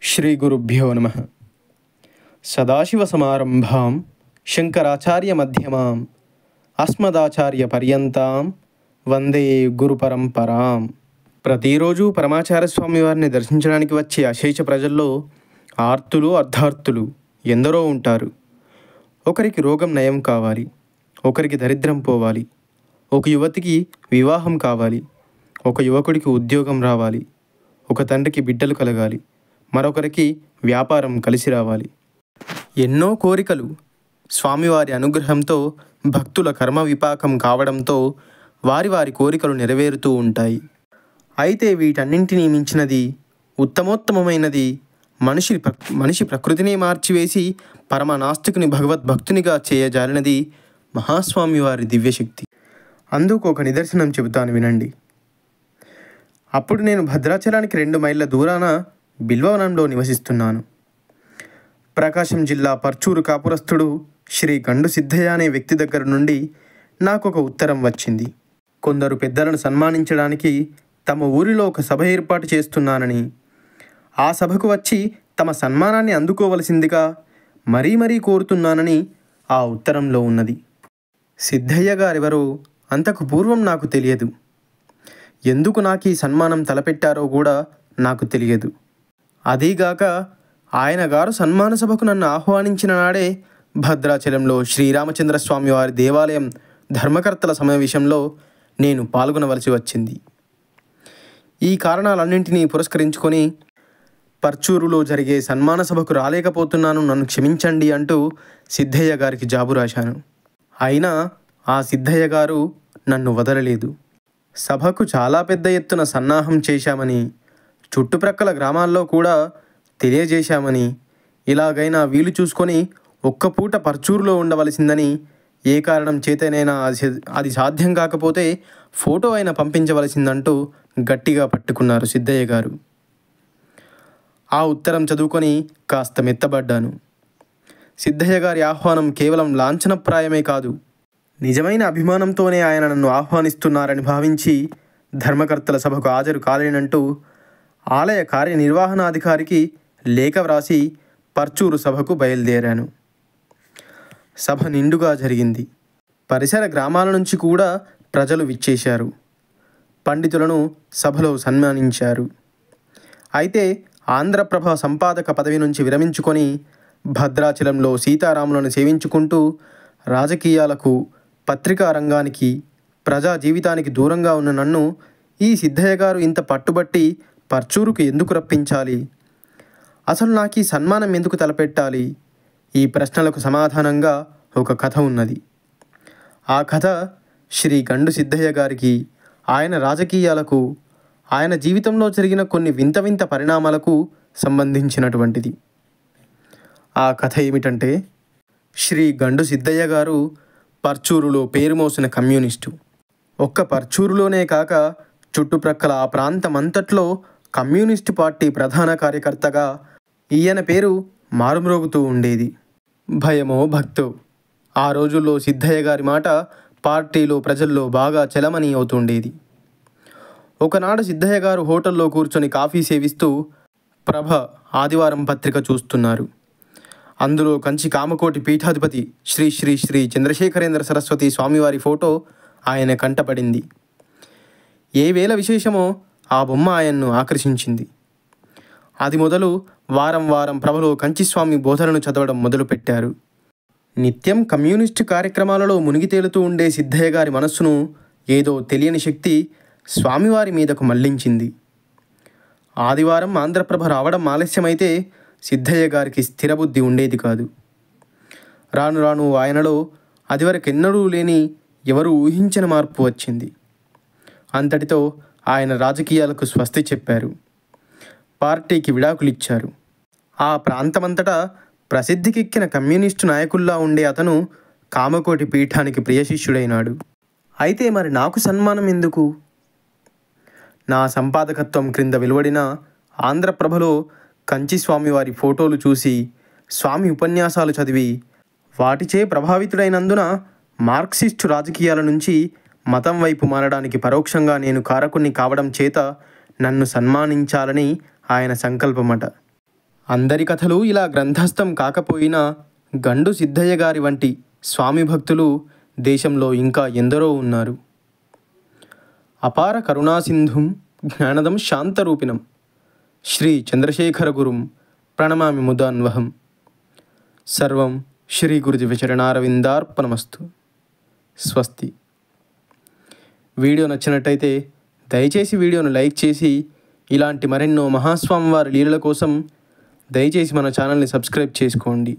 శ్రీగురుభ్యో నమః. సదాశివసమారంభాం శంకరాచార్యమధ్యమాం అస్మదాచార్యపర్యంతాం వందే గురుపరంపరాం. ప్రతిరోజు పరమాచార్య స్వామి వారిని దర్శించడానికి వచ్చే అశేష ప్రజల్లో ఆర్తులు అర్ధార్తులు ఎందరో ఉంటారు. ఒకరికి రోగం నయం కావాలి, ఒకరికి దరిద్రం పోవాలి, ఒక యువతికి వివాహం కావాలి, ఒక యువకుడికి ఉద్యోగం రావాలి, ఒక తండ్రికి బిడ్డలు కలగాలి, మరొకరికి వ్యాపారం కలిసి రావాలి. ఎన్నో కోరికలు స్వామివారి అనుగ్రహంతో భక్తుల కర్మ విపాకం కావడంతో వారి కోరికలు నెరవేరుతూ ఉంటాయి. అయితే వీటన్నింటినీ మించినది, ఉత్తమోత్తమైనది మనిషి ప్రకృతిని మార్చివేసి పరమ నాస్తికుని భగవద్భక్తునిగా చేయజాలినది మహాస్వామి వారి దివ్యశక్తి. అందుకు ఒక నిదర్శనం చెబుతాను, వినండి. అప్పుడు నేను భద్రాచలానికి 2 మైళ్ళ దూరాన బిల్వవనంలో నివసిస్తున్నాను. ప్రకాశం జిల్లా పర్చూరు కాపురస్థుడు శ్రీ గండు సిద్ధయ్య అనే వ్యక్తి దగ్గర నుండి నాకు ఒక ఉత్తరం వచ్చింది. కొందరు పెద్దలను సన్మానించడానికి తమ ఊరిలో ఒక సభ ఏర్పాటు చేస్తున్నానని, ఆ సభకు వచ్చి తమ సన్మానాన్ని అందుకోవలసిందిగా మరీ కోరుతున్నానని ఆ ఉత్తరంలో ఉన్నది. సిద్ధయ్య గారెవరో అంతకు పూర్వం నాకు తెలియదు. ఎందుకు నాకు ఈ సన్మానం తలపెట్టారో కూడా నాకు తెలియదు. అదీగాక ఆయన గారు సన్మాన సభకు నన్ను ఆహ్వానించిన నాడే భద్రాచలంలో శ్రీరామచంద్రస్వామి వారి దేవాలయం ధర్మకర్తల సమావేశంలో నేను పాల్గొనవలసి వచ్చింది. ఈ కారణాలన్నింటినీ పురస్కరించుకొని పర్చూరులో జరిగే సన్మాన సభకు రాలేకపోతున్నాను, నన్ను క్షమించండి అంటూ సిద్ధయ్య గారికి జాబు రాశాను. అయినా ఆ సిద్ధయ్య గారు నన్ను వదలలేదు. సభకు చాలా పెద్ద ఎత్తున సన్నాహం చేశామని, చుట్టుప్రక్కల గ్రామాల్లో కూడా తెలియజేశామని, ఇలాగైనా వీలు చూసుకొని ఒక్క పూట పర్చూరులో ఉండవలసిందని, ఏ కారణం చేతనైనా అది సాధ్యం కాకపోతే ఫోటో అయినా పంపించవలసిందంటూ గట్టిగా పట్టుకున్నారు సిద్ధయ్య గారు. ఆ ఉత్తరం చదువుకొని కాస్త మెత్తబడ్డాను. సిద్ధయ్య గారి ఆహ్వానం కేవలం లాంఛనప్రాయమే కాదు, నిజమైన అభిమానంతోనే ఆయన నన్ను ఆహ్వానిస్తున్నారని భావించి ధర్మకర్తల సభకు హాజరు కాలేనంటూ ఆలయ కార్యనిర్వహణాధికారికి లేఖ వ్రాసి పర్చూరు సభకు బయలుదేరాను. సభ నిండుగా జరిగింది. పరిసర గ్రామాల నుంచి కూడా ప్రజలు విచ్చేశారు. పండితులను సభలో సన్మానించారు. అయితే ఆంధ్రప్రభ సంపాదక పదవి నుంచి విరమించుకొని భద్రాచలంలో సీతారాములను సేవించుకుంటూ రాజకీయాలకు, పత్రికా రంగానికి, ప్రజా జీవితానికి దూరంగా ఉన్న నన్ను ఈ సిద్ధయ్య గారు ఇంత పట్టుబట్టి పర్చూరుకు ఎందుకు రప్పించాలి? అసలు నాకు ఈ సన్మానం ఎందుకు తలపెట్టాలి? ఈ ప్రశ్నలకు సమాధానంగా ఒక కథ ఉన్నది. ఆ కథ శ్రీ గండు సిద్ధయ్య గారికి, ఆయన రాజకీయాలకు, ఆయన జీవితంలో జరిగిన కొన్ని వింత పరిణామాలకు సంబంధించినటువంటిది. ఆ కథ ఏమిటంటే, శ్రీ గండు సిద్ధయ్య గారు పర్చూరులో పేరు మోసిన కమ్యూనిస్టు. ఒక్క పర్చూరులోనే కాక చుట్టుప్రక్కల ఆ ప్రాంతమంతట్లో కమ్యూనిస్టు పార్టీ ప్రధాన కార్యకర్తగా ఈయన పేరు మారుమ్రోగుతూ ఉండేది. భయమో భక్తో ఆ రోజుల్లో సిద్ధయ్య గారి మాట పార్టీలో, ప్రజల్లో బాగా చలమణి అవుతుండేది. ఒకనాడు సిద్ధయ్య గారు హోటల్లో కూర్చొని కాఫీ సేవిస్తూ ప్రభ ఆదివారం పత్రిక చూస్తున్నారు. అందులో కంచి కామకోటి పీఠాధిపతి శ్రీ శ్రీ శ్రీ చంద్రశేఖరేంద్ర సరస్వతి స్వామివారి ఫోటో ఆయన కంటపడింది. ఏ వేళ విశేషమో ఆ బొమ్మ ఆయన్ను ఆకర్షించింది. అది మొదలు వారం ప్రభలో కంచిస్వామి బోధనను చదవడం మొదలుపెట్టారు. నిత్యం కమ్యూనిస్టు కార్యక్రమాలలో మునిగి తేలుతూ ఉండే సిద్ధయ్య గారి మనస్సును ఏదో తెలియని శక్తి స్వామివారి మీదకు మళ్లించింది. ఆదివారం ఆంధ్రప్రభ రావడం ఆలస్యమైతే సిద్ధయ్య గారికి స్థిరబుద్ధి ఉండేది కాదు. రాను ఆయనలో అదివరకెన్నడూ లేని, ఎవరు ఊహించిన మార్పు వచ్చింది. అంతటితో ఆయన రాజకీయాలకు స్వస్తి చెప్పారు. పార్టీకి విడాకులిచ్చారు. ఆ ప్రాంతమంతటా ప్రసిద్ధికెక్కిన కమ్యూనిస్టు నాయకుల్లా ఉండే అతను కామకోటి పీఠానికి ప్రియశిష్యుడైనాడు. అయితే మరి నాకు సన్మానం ఎందుకు? నా సంపాదకత్వం క్రింద వెలువడిన ఆంధ్రప్రభలో కంచి స్వామివారి ఫోటోలు చూసి, స్వామి ఉపన్యాసాలు చదివి, వాటిచే ప్రభావితుడైనందున మార్క్సిస్టు రాజకీయాల నుంచి మతం వైపు మారడానికి పరోక్షంగా నేను కారకుణ్ణి కావడం చేత నన్ను సన్మానించాలని ఆయన సంకల్పమట. అందరి కథలు ఇలా గ్రంథస్థం కాకపోయినా గండు సిద్ధయ్య గారి వంటి స్వామి భక్తులు దేశంలో ఇంకా ఎందరో ఉన్నారు. అపార కరుణాసింధుం జ్ఞానదం శాంతరూపిణం శ్రీ చంద్రశేఖర గురుం ప్రణమామి ముదాన్వహం. సర్వం శ్రీ గురుదివ్యచరణారవిందార్పణమస్తు. స్వస్తి. వీడియో నచ్చినట్టయితే దయచేసి వీడియోను లైక్ చేసి ఇలాంటి మరెన్నో మహాస్వామివారి లీలల కోసం దయచేసి మన ఛానల్ని సబ్స్క్రైబ్ చేసుకోండి.